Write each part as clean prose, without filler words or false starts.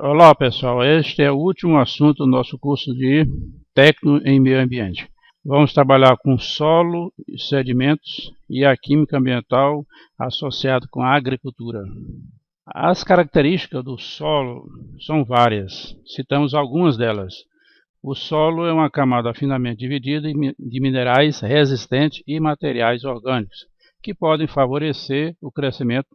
Olá pessoal, este é o último assunto do nosso curso de Técnico em Meio Ambiente. Vamos trabalhar com solo, sedimentos e a química ambiental associada com a agricultura. As características do solo são várias, citamos algumas delas. O solo é uma camada finamente dividida de minerais resistentes e materiais orgânicos, que podem favorecer o crescimento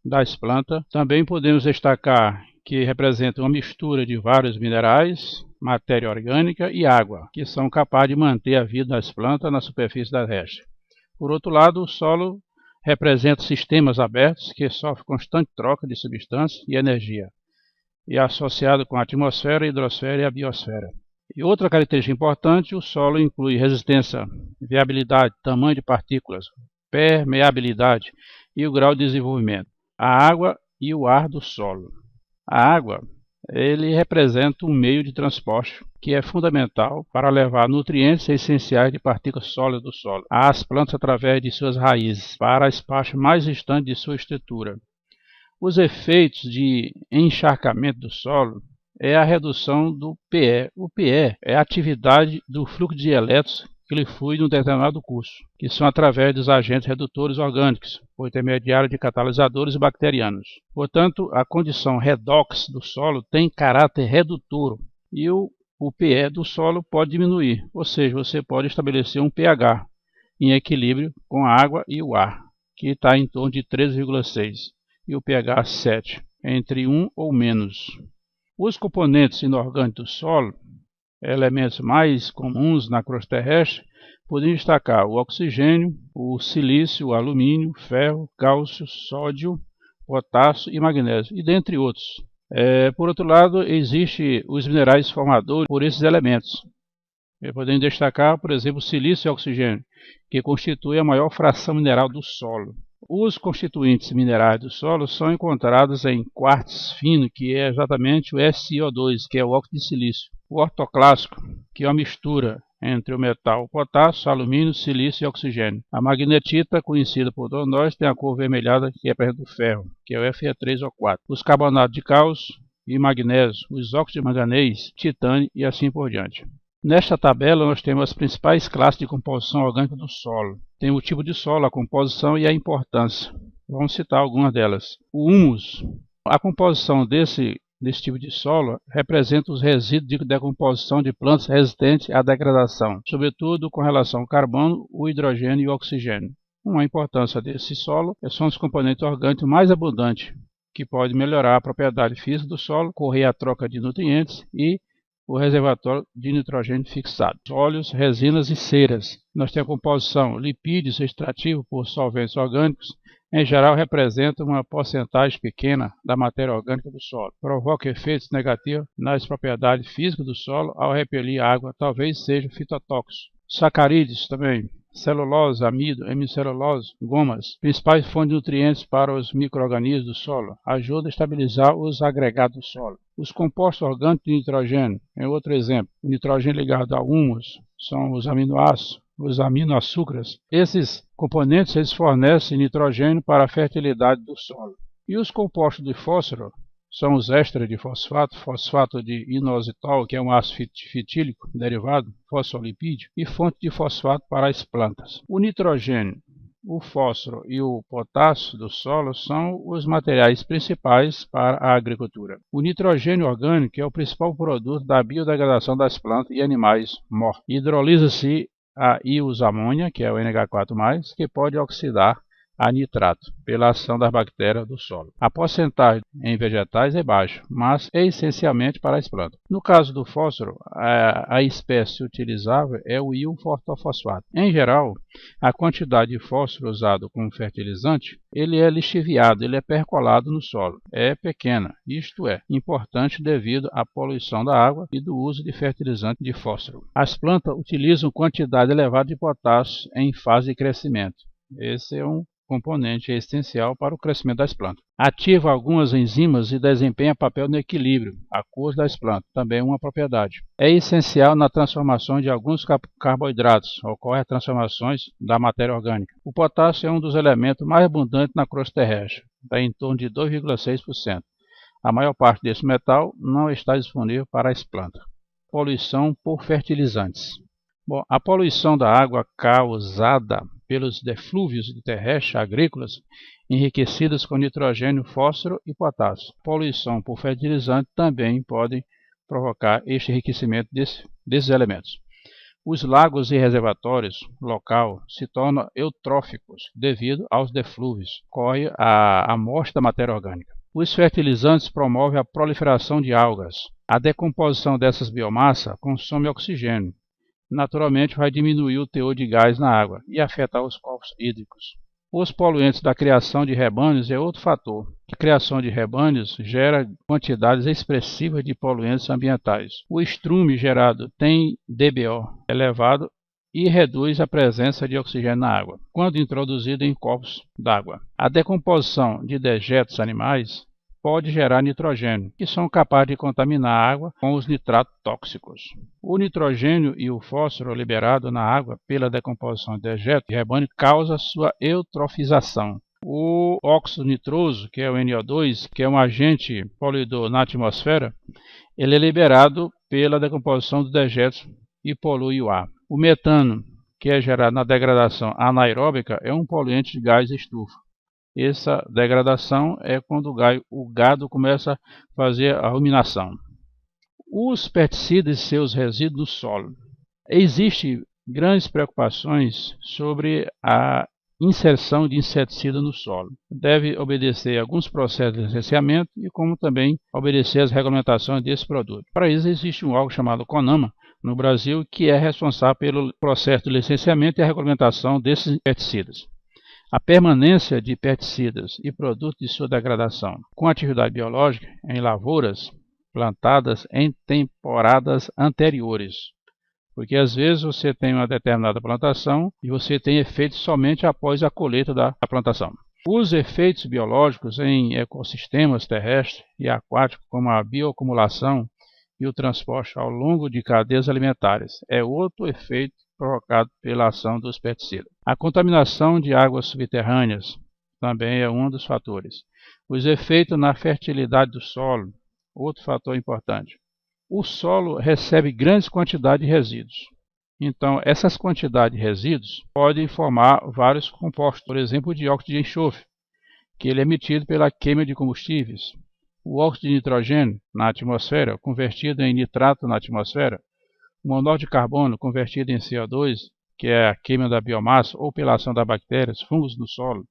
das plantas. Também podemos destacar que representa uma mistura de vários minerais, matéria orgânica e água, que são capazes de manter a vida das plantas na superfície terrestre. Por outro lado, o solo representa sistemas abertos que sofrem constante troca de substâncias e energia, e é associado com a atmosfera, a hidrosfera e a biosfera. E outra característica importante, o solo inclui resistência, viabilidade, tamanho de partículas, permeabilidade e o grau de desenvolvimento, a água e o ar do solo. A água, ele representa um meio de transporte que é fundamental para levar nutrientes essenciais de partículas sólidas do solo às plantas através de suas raízes, para as partes mais distantes de sua estrutura. Os efeitos de encharcamento do solo é a redução do PE. O PE é a atividade do fluxo de elétrons que lhe flui num determinado curso, que são através dos agentes redutores orgânicos, por intermediário de catalisadores bacterianos. Portanto, a condição redox do solo tem caráter redutor e o PE do solo pode diminuir, ou seja, você pode estabelecer um pH em equilíbrio com a água e o ar, que está em torno de 3,6 e o pH 7, entre 1 ou menos. Os componentes inorgânicos do solo, elementos mais comuns na crosta terrestre, podem destacar o oxigênio, o silício, o alumínio, ferro, cálcio, sódio, potássio e magnésio, e dentre outros. Por outro lado, existem os minerais formadores por esses elementos. Podemos destacar, por exemplo, o silício e o oxigênio, que constitui a maior fração mineral do solo. Os constituintes minerais do solo são encontrados em quartzo fino, que é exatamente o SiO2, que é o óxido de silício. O ortoclássico, que é uma mistura entre o metal potássio, alumínio, silício e oxigênio. A magnetita, conhecida por todos nós, tem a cor vermelhada que representa o ferro, que é o Fe3O4. Os carbonatos de cálcio e magnésio, os óxidos de manganês, titânio e assim por diante. Nesta tabela nós temos as principais classes de composição orgânica do solo. Tem o tipo de solo, a composição e a importância. Vamos citar algumas delas. O humus. A composição desse tipo de solo representa os resíduos de decomposição de plantas resistentes à degradação, sobretudo com relação ao carbono, o hidrogênio e o oxigênio. Uma importância desse solo são os componentes orgânicos mais abundantes, que podem melhorar a propriedade física do solo, correr a troca de nutrientes e o reservatório de nitrogênio fixado. Óleos, resinas e ceras. Nós temos a composição lipídios extrativos por solventes orgânicos. Em geral, representam uma porcentagem pequena da matéria orgânica do solo. Provoca efeitos negativos nas propriedades físicas do solo ao repelir a água, talvez sejam fitotóxicos. Sacarídeos também. Celulose, amido, hemicelulose, gomas, principais fontes de nutrientes para os micro-organismos do solo, ajudam a estabilizar os agregados do solo. Os compostos orgânicos de nitrogênio é outro exemplo. O nitrogênio ligado ao humus são os aminoácidos, os aminoaçúcares. Esses componentes eles fornecem nitrogênio para a fertilidade do solo. E os compostos de fósforo são os ésteres de fosfato, fosfato de inositol, que é um ácido fitílico derivado, fosfolipídio, e fonte de fosfato para as plantas. O nitrogênio, o fósforo e o potássio do solo são os materiais principais para a agricultura. O nitrogênio orgânico é o principal produto da biodegradação das plantas e animais mortos. Hidrolisa-se a íons-amônia, que é o NH4+, que pode oxidar a nitrato, pela ação das bactérias do solo. A porcentagem em vegetais é baixa, mas é essencialmente para as plantas. No caso do fósforo, a espécie utilizável é o íon ortofosfato. Em geral, a quantidade de fósforo usado como fertilizante, ele é lixiviado, ele é percolado no solo. É pequena, isto é, importante devido à poluição da água e do uso de fertilizante de fósforo. As plantas utilizam quantidade elevada de potássio em fase de crescimento. Esse é um componente essencial para o crescimento das plantas. Ativa algumas enzimas e desempenha papel no equilíbrio aquoso das plantas, também uma propriedade. É essencial na transformação de alguns carboidratos, ocorre transformações da matéria orgânica. O potássio é um dos elementos mais abundantes na crosta terrestre, está em torno de 2,6%. A maior parte desse metal não está disponível para as plantas. Poluição por fertilizantes. Bom, a poluição da água causada pelos deflúvios terrestres agrícolas enriquecidos com nitrogênio, fósforo e potássio. Poluição por fertilizante também pode provocar este enriquecimento desses elementos. Os lagos e reservatórios local se tornam eutróficos devido aos deflúvios. Ocorre a morte da matéria orgânica. Os fertilizantes promovem a proliferação de algas. A decomposição dessas biomassas consome oxigênio. Naturalmente vai diminuir o teor de gás na água e afetar os corpos hídricos. Os poluentes da criação de rebanhos é outro fator. A criação de rebanhos gera quantidades expressivas de poluentes ambientais. O estrume gerado tem DBO elevado e reduz a presença de oxigênio na água, quando introduzido em corpos d'água. A decomposição de dejetos animais pode gerar nitrogênio, que são capazes de contaminar a água com os nitratos tóxicos. O nitrogênio e o fósforo liberado na água pela decomposição de dejetos de rebanho causa sua eutrofização. O óxido nitroso, que é o NO2, que é um agente poluidor na atmosfera, ele é liberado pela decomposição dos dejetos e polui o ar. O metano, que é gerado na degradação anaeróbica, é um poluente de gás estufa. Essa degradação é quando o gado começa a fazer a ruminação. Os pesticidas e seus resíduos no solo. Existem grandes preocupações sobre a inserção de inseticida no solo. Deve obedecer a alguns processos de licenciamento e como também obedecer às regulamentações desse produto. Para isso existe um órgão chamado CONAMA no Brasil que é responsável pelo processo de licenciamento e a regulamentação desses pesticidas. A permanência de pesticidas e produtos de sua degradação com atividade biológica em lavouras plantadas em temporadas anteriores. Porque às vezes você tem uma determinada plantação e você tem efeitos somente após a colheita da plantação. Os efeitos biológicos em ecossistemas terrestres e aquáticos, como a bioacumulação e o transporte ao longo de cadeias alimentares, é outro efeito provocado pela ação dos pesticidas. A contaminação de águas subterrâneas também é um dos fatores. Os efeitos na fertilidade do solo, outro fator importante. O solo recebe grandes quantidades de resíduos. Então, essas quantidades de resíduos podem formar vários compostos, por exemplo, o dióxido de enxofre, que ele é emitido pela queima de combustíveis. O óxido de nitrogênio na atmosfera, convertido em nitrato na atmosfera, o monóxido de carbono convertido em CO2, que é a queima da biomassa ou pela ação das bactérias, fungos no solo.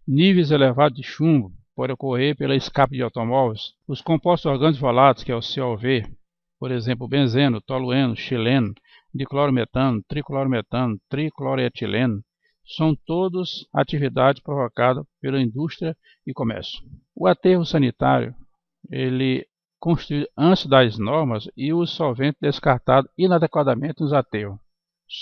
Níveis elevados de chumbo podem ocorrer pela escape de automóveis. Os compostos orgânicos voláteis, que é o COV, por exemplo, benzeno, tolueno, xileno, diclorometano, triclorometano, tricloroetileno, são todos atividades provocadas pela indústria e comércio. O aterro sanitário, ele construído antes das normas e os solventes descartados inadequadamente nos aterros.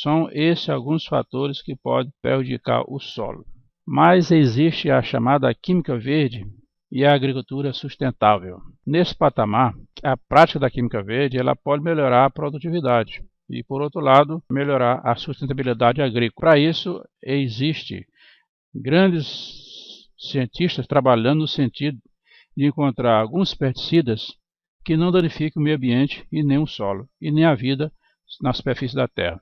São esses alguns fatores que podem prejudicar o solo. Mas existe a chamada química verde e a agricultura sustentável. Nesse patamar, a prática da química verde ela pode melhorar a produtividade e, por outro lado, melhorar a sustentabilidade agrícola. Para isso, existem grandes cientistas trabalhando no sentido de encontrar alguns pesticidas que não danifiquem o meio ambiente e nem o solo, e nem a vida na superfície da terra.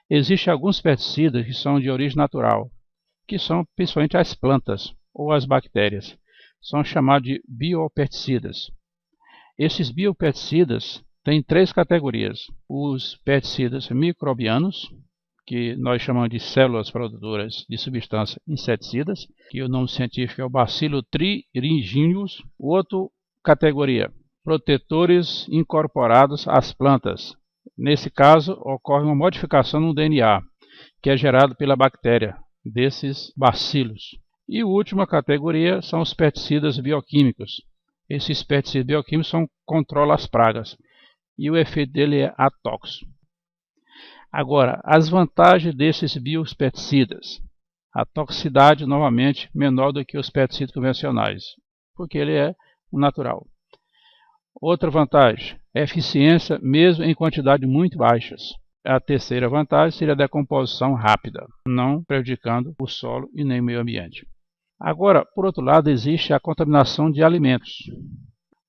Existem alguns pesticidas que são de origem natural, que são principalmente as plantas ou as bactérias. São chamados de biopesticidas. Esses biopesticidas têm três categorias. Os pesticidas microbianos, que nós chamamos de células produtoras de substâncias inseticidas, que o nome científico é o Bacillus thuringiensis. Outra categoria, protetores incorporados às plantas. Nesse caso, ocorre uma modificação no DNA, que é gerado pela bactéria desses bacilos. E a última categoria são os pesticidas bioquímicos. Esses pesticidas bioquímicos controlam as pragas e o efeito dele é atóxico. Agora, as vantagens desses biopesticidas. A toxicidade, novamente, menor do que os pesticidas convencionais, porque ele é natural. Outra vantagem, eficiência mesmo em quantidades muito baixas. A terceira vantagem seria a decomposição rápida, não prejudicando o solo e nem o meio ambiente. Agora, por outro lado, existe a contaminação de alimentos.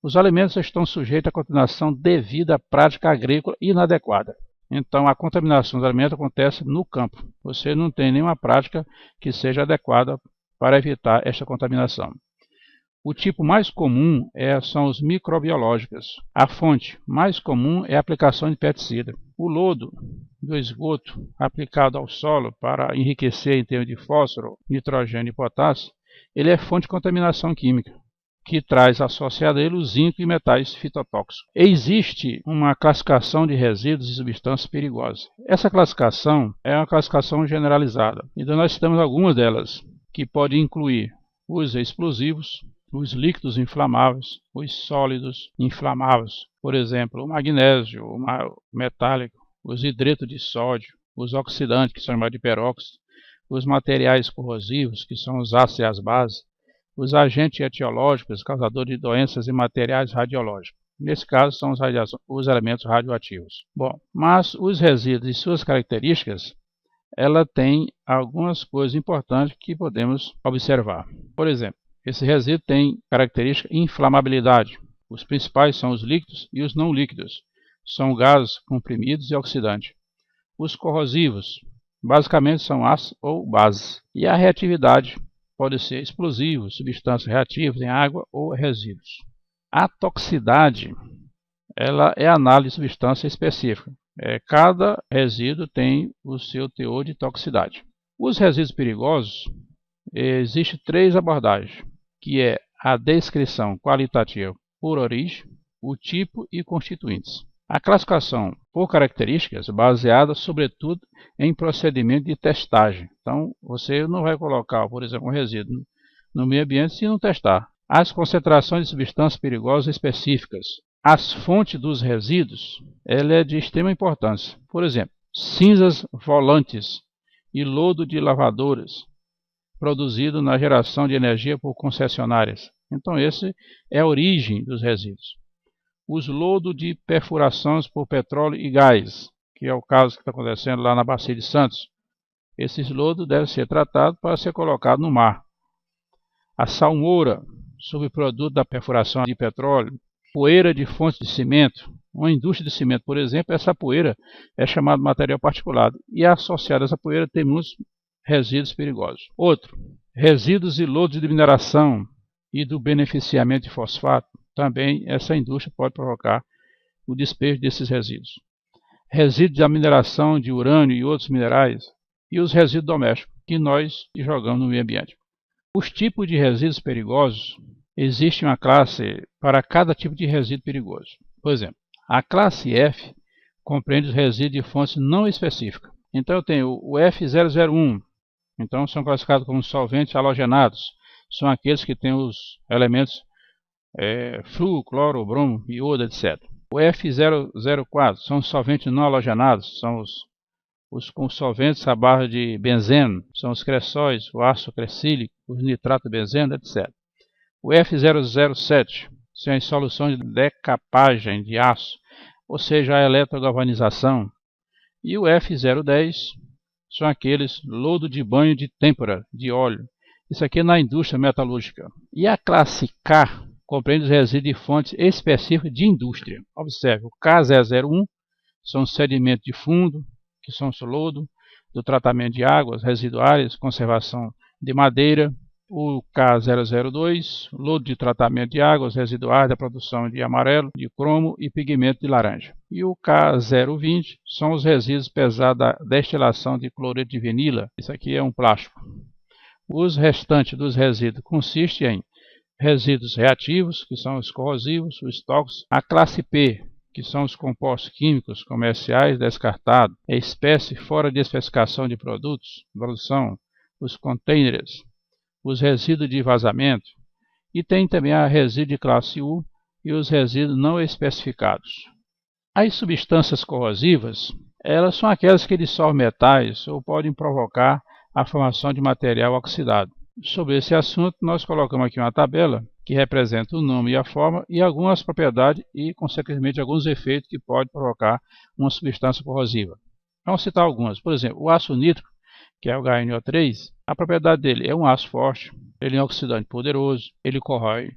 Os alimentos estão sujeitos à contaminação devido à prática agrícola inadequada. Então, a contaminação dos alimentos acontece no campo. Você não tem nenhuma prática que seja adequada para evitar esta contaminação. O tipo mais comum são os microbiológicos. A fonte mais comum é a aplicação de pesticida. O lodo do esgoto aplicado ao solo para enriquecer em termos de fósforo, nitrogênio e potássio, ele é fonte de contaminação química, que traz associado a ele o zinco e metais fitotóxicos. Existe uma classificação de resíduos e substâncias perigosas. Essa classificação é uma classificação generalizada. Então nós temos algumas delas, que podem incluir os explosivos, os líquidos inflamáveis, os sólidos inflamáveis, por exemplo, o magnésio, o metálico, os hidretos de sódio, os oxidantes, que são chamados de peróxido, os materiais corrosivos, que são os ácidos e as bases, os agentes etiológicos, causadores de doenças e materiais radiológicos. Nesse caso, são os elementos radioativos. Bom, mas os resíduos e suas características, ela tem algumas coisas importantes que podemos observar. Por exemplo, esse resíduo tem característica inflamabilidade. Os principais são os líquidos e os não líquidos. São gases comprimidos e oxidantes. Os corrosivos, basicamente, são ácidos ou bases. E a reatividade pode ser explosivos, substâncias reativas em água ou resíduos. A toxicidade, ela é a análise de substância específica. Cada resíduo tem o seu teor de toxicidade. Os resíduos perigosos, existem 3 abordagens, que é a descrição qualitativa por origem, o tipo e constituintes. A classificação por características baseada, sobretudo, em procedimento de testagem. Então, você não vai colocar, por exemplo, um resíduo no meio ambiente se não testar. As concentrações de substâncias perigosas específicas. As fontes dos resíduos, ela é de extrema importância. Por exemplo, cinzas volantes e lodo de lavadoras, produzido na geração de energia por concessionárias. Então, esse é a origem dos resíduos. Os lodos de perfurações por petróleo e gás, que é o caso que está acontecendo lá na Bacia de Santos. Esses lodos devem ser tratados para ser colocados no mar. A salmoura, subproduto da perfuração de petróleo. Poeira de fontes de cimento. Uma indústria de cimento, por exemplo, essa poeira é chamada material particulado. E associada a essa poeira tem muitos resíduos perigosos. Outro, resíduos e lodos de mineração e do beneficiamento de fosfato. Também essa indústria pode provocar o despejo desses resíduos. Resíduos da mineração de urânio e outros minerais. E os resíduos domésticos, que nós jogamos no meio ambiente. Os tipos de resíduos perigosos, existe uma classe para cada tipo de resíduo perigoso. Por exemplo, a classe F compreende os resíduos de fontes não específicas. Então eu tenho o F001, então são classificados como solventes halogenados. São aqueles que têm os elementos flúor, cloro, bromo, iodo, etc. O F004 são solventes não halogenados, são os com solventes à base de benzeno, são os cressóis, o ácido crescílico, os nitrato de benzeno, etc. O F007 são as soluções de decapagem de aço, ou seja, a eletrogalvanização. E o F010 são aqueles lodo de banho de têmpera, de óleo. Isso aqui é na indústria metalúrgica. E a classe K compreende os resíduos de fontes específicas de indústria. Observe, o K001 são sedimentos de fundo, que são o lodo do tratamento de águas residuárias, conservação de madeira. O K002, lodo de tratamento de águas residuais da produção de amarelo, de cromo e pigmento de laranja. E o K020 são os resíduos pesados da destilação de cloreto de vinila. Isso aqui é um plástico. Os restantes dos resíduos consistem em resíduos reativos, que são os corrosivos, os tóxicos. A classe P, que são os compostos químicos comerciais descartados, é espécie fora de especificação de produtos, produção, os containers, os resíduos de vazamento, e tem também a resíduo de classe U e os resíduos não especificados. As substâncias corrosivas, elas são aquelas que dissolvem metais ou podem provocar a formação de material oxidado. Sobre esse assunto, nós colocamos aqui uma tabela que representa o nome e a forma e algumas propriedades e, consequentemente, alguns efeitos que pode provocar uma substância corrosiva. Vamos citar algumas. Por exemplo, o ácido nítrico, que é o HNO3, a propriedade dele é um ácido forte, ele é um oxidante poderoso, ele corrói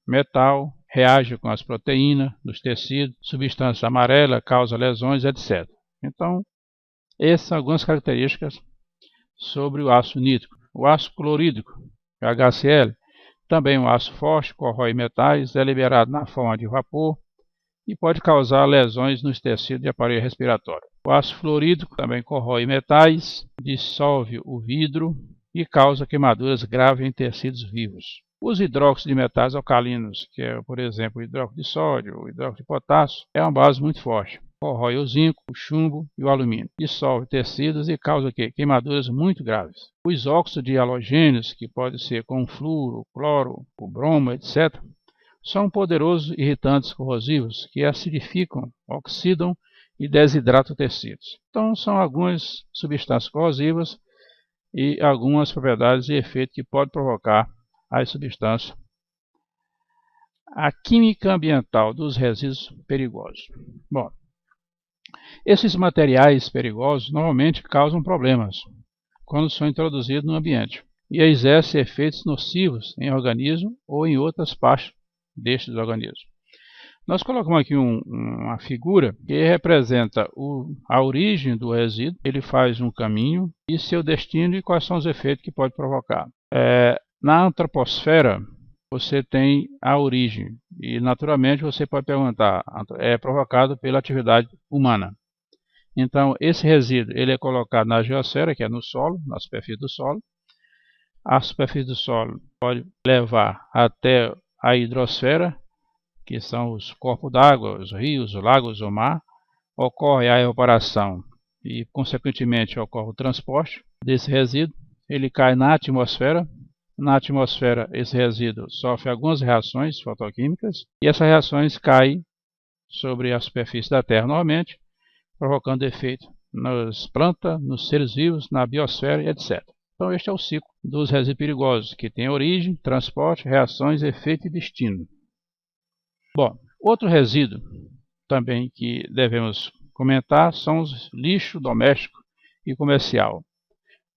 metal, reage com as proteínas dos tecidos, substância amarela, causa lesões, etc. Então, essas são algumas características sobre o ácido nítrico. O ácido clorídrico, HCl, também um ácido forte, corrói metais, é liberado na forma de vapor e pode causar lesões nos tecidos de aparelho respiratório. O ácido fluorídrico também corrói metais, dissolve o vidro e causa queimaduras graves em tecidos vivos. Os hidróxidos de metais alcalinos, que é, por exemplo, o hidróxido de sódio, o hidróxido de potássio, é uma base muito forte. Corrói o zinco, o chumbo e o alumínio. Dissolve tecidos e causa queimaduras muito graves. Os óxidos de halogênios, que podem ser com o flúor, o cloro, o bromo, etc., são poderosos irritantes corrosivos que acidificam, oxidam e desidratam tecidos. Então, são algumas substâncias corrosivas e algumas propriedades e efeitos que podem provocar as substâncias. A química ambiental dos resíduos perigosos. Bom, esses materiais perigosos normalmente causam problemas quando são introduzidos no ambiente e exercem efeitos nocivos em organismo ou em outras partes destes organismos. Nós colocamos aqui uma figura que representa a origem do resíduo, ele faz um caminho e seu destino e quais são os efeitos que pode provocar. Na antroposfera, você tem a origem e, naturalmente, você pode perguntar, é provocado pela atividade humana. Então, esse resíduo ele é colocado na geosfera, que é no solo, na superfície do solo. A superfície do solo pode levar até a hidrosfera, que são os corpos d'água, os rios, os lagos, o mar. Ocorre a evaporação e, consequentemente, ocorre o transporte desse resíduo. Ele cai na atmosfera. Na atmosfera, esse resíduo sofre algumas reações fotoquímicas e essas reações caem sobre a superfície da Terra novamente, provocando efeito nas plantas, nos seres vivos, na biosfera, etc. Então, este é o ciclo dos resíduos perigosos, que tem origem, transporte, reações, efeito e destino. Bom, outro resíduo também que devemos comentar são os lixo doméstico e comercial.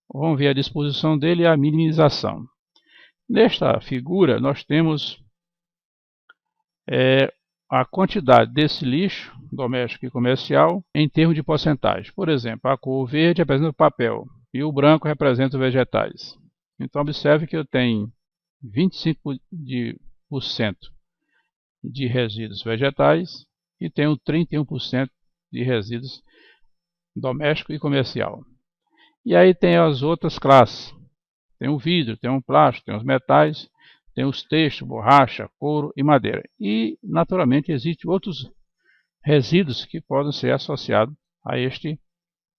Vamos ver a disposição dele e a minimização. Nesta figura, nós temos a quantidade desse lixo doméstico e comercial em termos de porcentagem. Por exemplo, a cor verde representa o papel e o branco representa os vegetais. Então, observe que eu tenho 25% de resíduos vegetais e tenho 31% de resíduos doméstico e comercial. E aí tem as outras classes. Tem o vidro, tem o plástico, tem os metais, tem os têxteis, borracha, couro e madeira. E, naturalmente, existem outros resíduos que podem ser associados a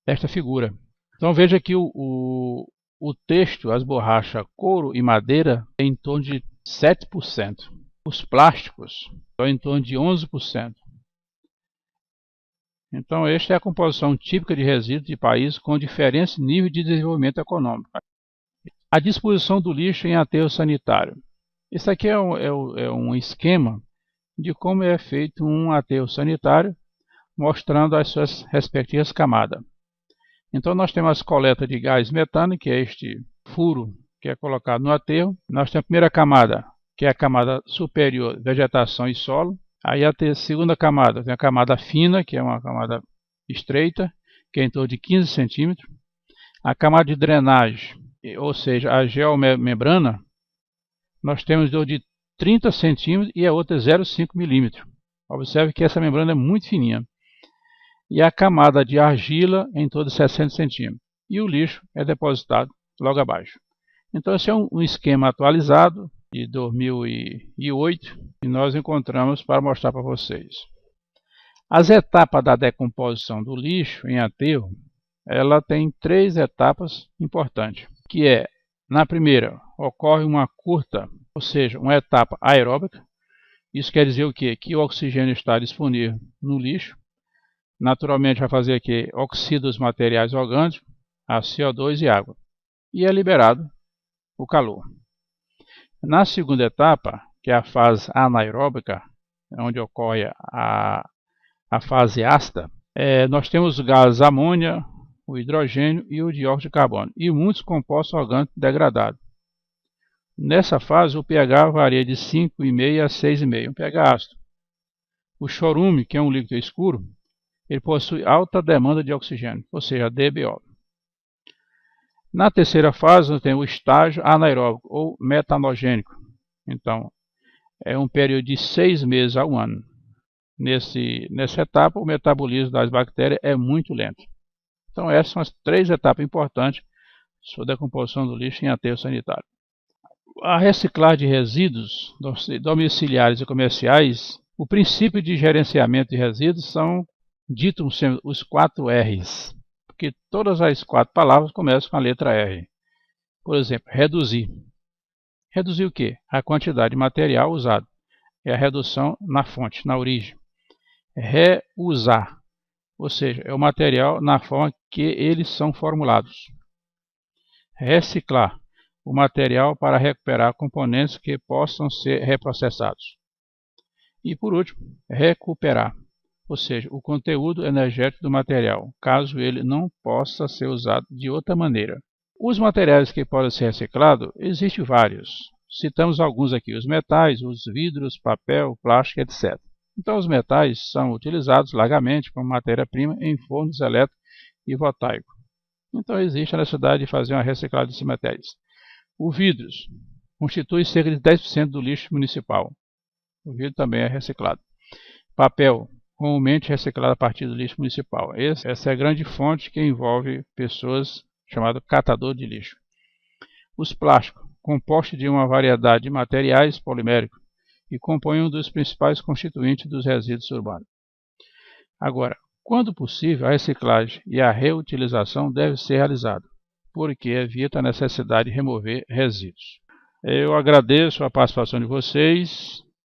esta figura. Então, veja que o têxtil, as borrachas, couro e madeira tem em torno de 7%. Os plásticos estão em torno de 11%. Então, esta é a composição típica de resíduos de países com diferentes níveis de desenvolvimento econômico. A disposição do lixo em aterro sanitário. Isso aqui é um esquema de como é feito um aterro sanitário, mostrando as suas respectivas camadas. Então, nós temos as coletas de gás metano, que é este furo que é colocado no aterro. Nós temos a primeira camada, que é a camada superior, vegetação e solo. Aí a segunda camada, tem a camada fina, que é uma camada estreita, que é em torno de 15 centímetros. A camada de drenagem, ou seja, a geomembrana, nós temos de 30 centímetros e a outra 0,5 milímetros. Observe que essa membrana é muito fininha. E a camada de argila em torno de 60 centímetros. E o lixo é depositado logo abaixo. Então, esse é um esquema atualizado de 2008 que nós encontramos para mostrar para vocês. As etapas da decomposição do lixo em aterro, ela tem 3 etapas importantes, que é, na primeira, ocorre uma curta, ou seja, uma etapa aeróbica. Isso quer dizer o quê? Que o oxigênio está disponível no lixo. Naturalmente vai fazer aqui oxida os materiais orgânicos, a CO2 e água. e é liberado o calor. Na segunda etapa, que é a fase anaeróbica, onde ocorre a fase ácida, nós temos os gases amônia, o hidrogênio e o dióxido de carbono, e muitos compostos orgânicos degradados. Nessa fase, o pH varia de 5,5 a 6,5, um pH ácido. O chorume, que é um líquido escuro, ele possui alta demanda de oxigênio, ou seja, DBO. Na terceira fase, nós temos o estágio anaeróbico ou metanogênico. Então, é um período de 6 meses a 1 ano. Nessa etapa, o metabolismo das bactérias é muito lento. Então, essas são as 3 etapas importantes sobre a decomposição do lixo em aterro sanitário. A reciclagem de resíduos domiciliares e comerciais, o princípio de gerenciamento de resíduos são ditos sendo os 4 R's, porque todas as 4 palavras começam com a letra R. Por exemplo, reduzir. Reduzir o quê? A quantidade de material usado. É a redução na fonte, na origem. Reusar, ou seja, é o material na forma que eles são formulados. Reciclar, o material para recuperar componentes que possam ser reprocessados. E por último, recuperar, ou seja, o conteúdo energético do material, caso ele não possa ser usado de outra maneira. Os materiais que podem ser reciclados, existem vários. Citamos alguns aqui, os metais, os vidros, papel, plástico, etc. Então os metais são utilizados largamente como matéria-prima em fornos elétricos e voltaicos. Então existe a necessidade de fazer uma reciclagem desses metais. O vidro constitui cerca de 10% do lixo municipal. O vidro também é reciclado. Papel, comumente reciclado a partir do lixo municipal. Essa é a grande fonte que envolve pessoas chamadas catador de lixo. Os plásticos, compostos de uma variedade de materiais poliméricos, e compõem um dos principais constituintes dos resíduos urbanos. Agora, quando possível, a reciclagem e a reutilização devem ser realizadas, porque evita a necessidade de remover resíduos. Eu agradeço a participação de vocês.